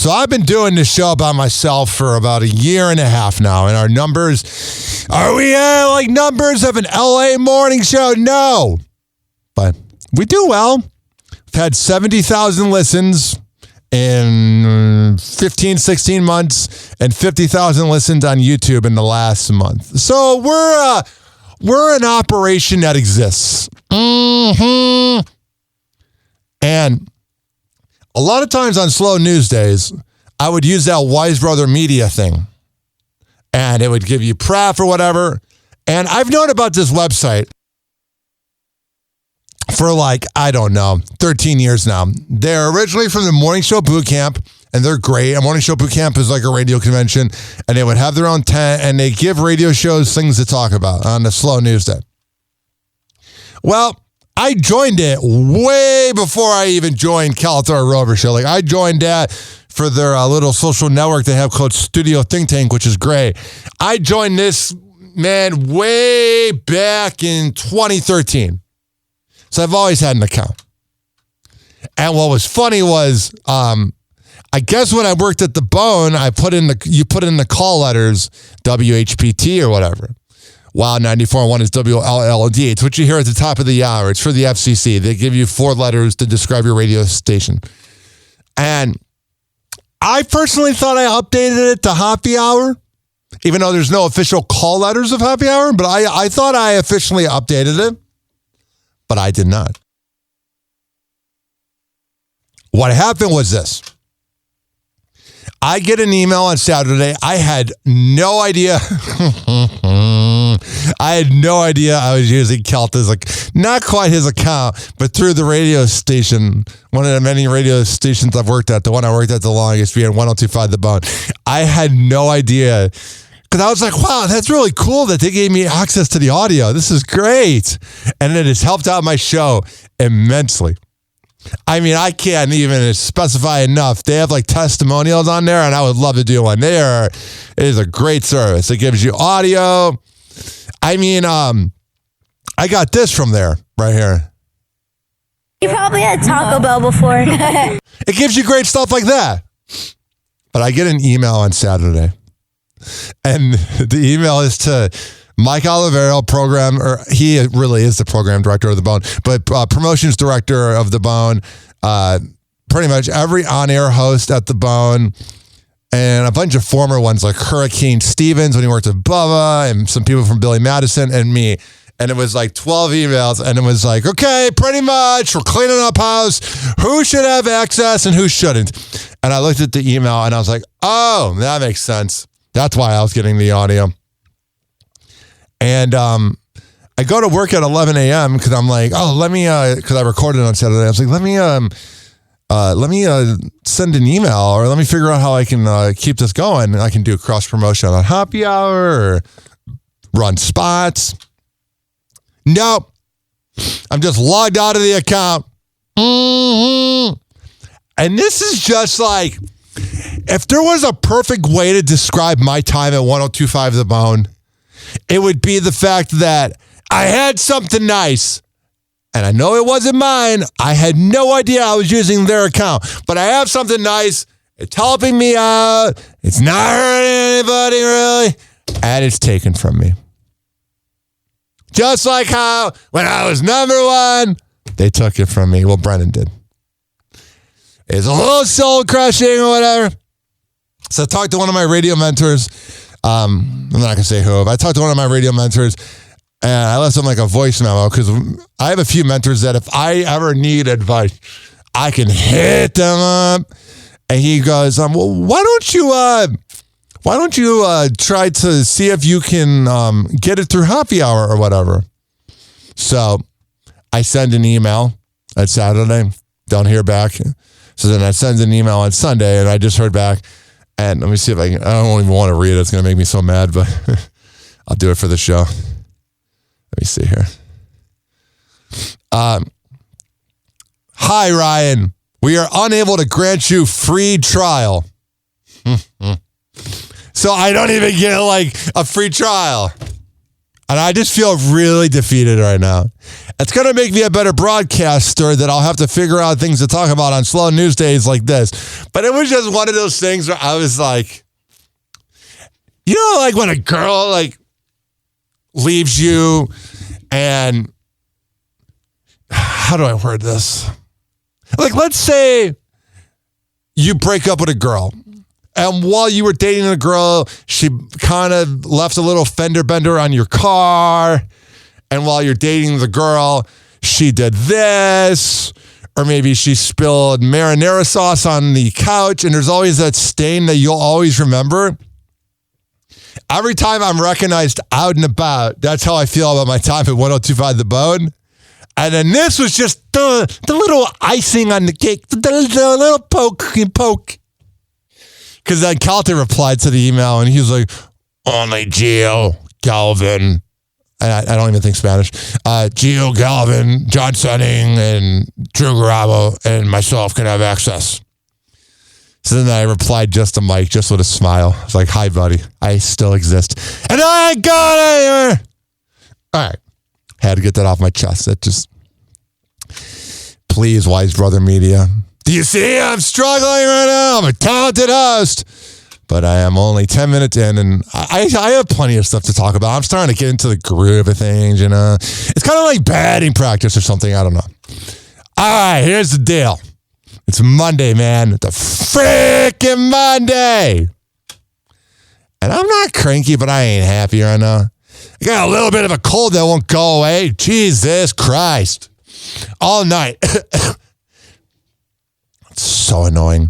So I've been doing this show by myself for about a year and a half now, and our numbers, are we at like numbers of an LA morning show? No. But we do well. We've had 70,000 listens in 15, 16 months and 50,000 listens on YouTube in the last month. So we're an operation that exists. And a lot of times on slow news days, I would use that Wise Brother Media thing. And it would give you prep or whatever. And I've known about this website for like, I don't know, 13 years now. They're originally from the Morning Show Boot Camp, and they're great. A Morning Show Boot Camp is like a radio convention, and they would have their own tent, and they give radio shows things to talk about on the slow news day. Well, I joined it way before I even joined Calathar Rover Show. Like, I joined that for their little social network they have called Studio Think Tank, which is great. I joined this, man, way back in 2013. So I've always had an account. And what was funny was, I guess when I worked at the Bone, you put in the call letters, WHPT or whatever. Wow, 94.1 is WLLD. It's what you hear at the top of the hour. It's for the FCC. They give you 4 letters to describe your radio station. And I personally thought I updated it to Happy Hour, even though there's no official call letters of Happy Hour, but I thought I officially updated it. But I did not. What happened was this. I get an email on Saturday. I had no idea. I was using Kelt as like, not quite his account, but through the radio station, one of the many radio stations I've worked at, the one I worked at the longest, being 102.5 The Bone. I had no idea. Because I was like, wow, that's really cool that they gave me access to the audio. This is great. And it has helped out my show immensely. I mean, I can't even specify enough. They have like testimonials on there, and I would love to do one. It is a great service. It gives you audio. I mean, I got this from there right here. You probably had Taco Bell before. It gives you great stuff like that. But I get an email on Saturday. And the email is to Mike Olivero, he really is the program director of The Bone, but promotions director of The Bone, pretty much every on-air host at The Bone, and a bunch of former ones like Hurricane Stevens when he worked with Bubba, and some people from Billy Madison, and me. And it was like 12 emails, and it was like, okay, pretty much, we're cleaning up house. Who should have access and who shouldn't? And I looked at the email, and I was like, oh, that makes sense. That's why I was getting the audio. And I go to work at 11 a.m. because I'm like, oh, because I recorded on Saturday. I was like, let me send an email, or let me figure out how I can keep this going. And I can do cross promotion on Happy Hour or run spots. Nope. I'm just logged out of the account. And this is just like, if there was a perfect way to describe my time at 102.5 The Bone, it would be the fact that I had something nice, and I know it wasn't mine. I had no idea I was using their account, but I have something nice. It's helping me out. It's not hurting anybody really, and it's taken from me. Just like how when I was number 1, they took it from me. Well, Brennan did. It's a little soul crushing or whatever. So I talked to one of my radio mentors. I'm not going to say who, but I talked to one of my radio mentors, and I left him like a voice memo because I have a few mentors that if I ever need advice, I can hit them up. And he goes, well, why don't you try to see if you can get it through Happy Hour or whatever? So I send an email on Saturday, don't hear back. So then I send an email on Sunday, and I just heard back. And let me see if I don't even want to read it. It's going to make me so mad, but I'll do it for the show. Let me see here. Hi, Ryan. We are unable to grant you free trial. So I don't even get like a free trial. And I just feel really defeated right now. It's going to make me a better broadcaster that I'll have to figure out things to talk about on slow news days like this. But it was just one of those things where I was like, you know, like when a girl like leaves you and how do I word this? Like, let's say you break up with a girl. And while you were dating a girl, she kind of left a little fender bender on your car. And while you're dating the girl, she did this. Or maybe she spilled marinara sauce on the couch. And there's always that stain that you'll always remember. Every time I'm recognized out and about, that's how I feel about my time at 1025 The Bone. And then this was just the little icing on the cake, the little poke. Because then Calton replied to the email, and he was like, only Gio, Galvin, and I don't even think Spanish, Gio, Galvin, John Senning, and Drew Garabo, and myself can have access. So then I replied just to Mike, just with a smile. I was like, hi, buddy. I still exist. And I got it! All right. Had to get that off my chest. That just, please, Wise Brother Media. Do you see I'm struggling right now? I'm a talented host. But I am only 10 minutes in, and I have plenty of stuff to talk about. I'm starting to get into the groove of things, you know. It's kind of like batting practice or something. I don't know. All right, here's the deal. It's Monday, man. It's a freaking Monday. And I'm not cranky, but I ain't happy right now. I got a little bit of a cold that won't go away. Jesus Christ. All night. It's so annoying.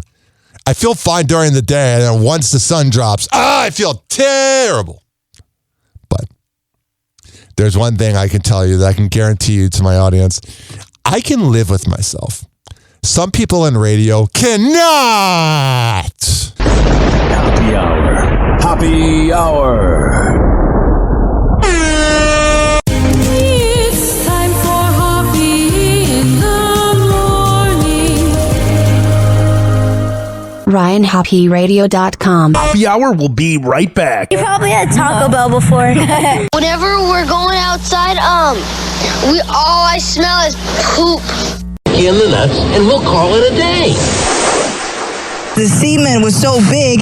I feel fine during the day, and then once the sun drops, I feel terrible. But there's one thing I can tell you that I can guarantee you to my audience. I can live with myself. Some people in radio cannot. Happy hour. Happy hour. It's time for Hoppe in the morning. RyanHoppyRadio.com. Happy hour will be right back. You probably had Taco Bell before. Whenever we're going outside, all I smell is poop. In the nuts, and we'll call it a day. The semen was so big.